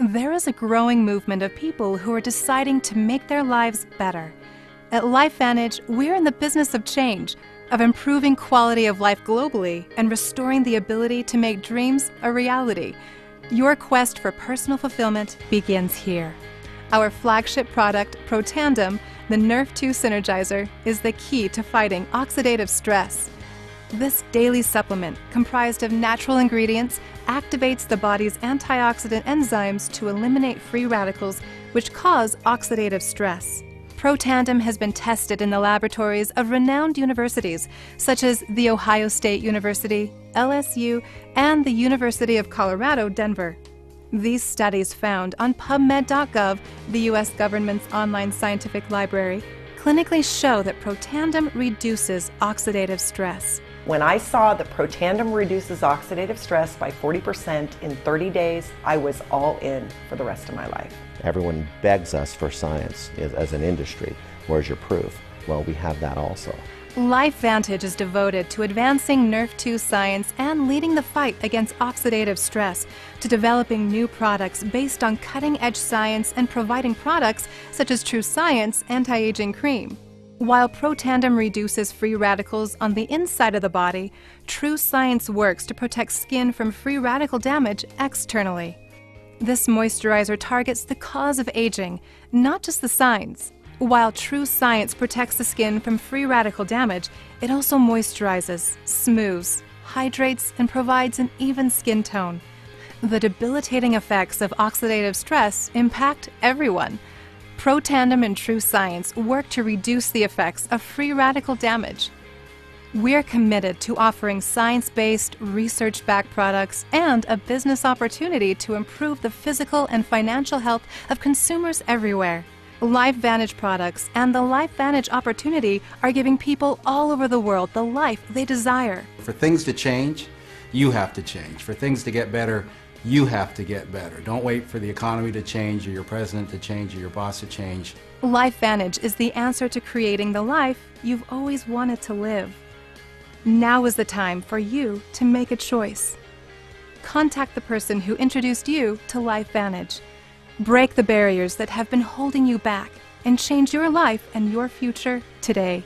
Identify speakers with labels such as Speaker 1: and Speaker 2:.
Speaker 1: There is a growing movement of people who are deciding to make their lives better. At LifeVantage, we're in the business of change, of improving quality of life globally and restoring the ability to make dreams a reality. Your quest for personal fulfillment begins here. Our flagship product, Protandim, the Nerve 2 Synergizer, is the key to fighting oxidative stress. This daily supplement, comprised of natural ingredients, activates the body's antioxidant enzymes to eliminate free radicals which cause oxidative stress. Protandim has been tested in the laboratories of renowned universities such as The Ohio State University, LSU, and the University of Colorado, Denver. These studies found on PubMed.gov, the U.S. government's online scientific library, clinically show that Protandim reduces oxidative stress.
Speaker 2: When I saw that Protandim reduces oxidative stress by 40% in 30 days, I was all in for the rest of my life.
Speaker 3: Everyone begs us for science as an industry. Where's your proof? Well, we have that also.
Speaker 1: LifeVantage is devoted to advancing Nerve 2 science and leading the fight against oxidative stress, to developing new products based on cutting-edge science and providing products such as True Science Anti-Aging Cream. While Protandim reduces free radicals on the inside of the body, True Science works to protect skin from free radical damage externally. This moisturizer targets the cause of aging, not just the signs. While True Science protects the skin from free radical damage, it also moisturizes, smooths, hydrates, and provides an even skin tone. The debilitating effects of oxidative stress impact everyone. Protandim and True Science work to reduce the effects of free radical damage. We're committed to offering science-based, research-backed products and a business opportunity to improve the physical and financial health of consumers everywhere. LifeVantage products and the LifeVantage opportunity are giving people all over the world the life they desire.
Speaker 4: For things to change, you have to change. For things to get better, you have to get better. Don't wait for the economy to change or your president to change or your boss to change.
Speaker 1: LifeVantage is the answer to creating the life you've always wanted to live. Now is the time for you to make a choice. Contact the person who introduced you to LifeVantage. Break the barriers that have been holding you back and change your life and your future today.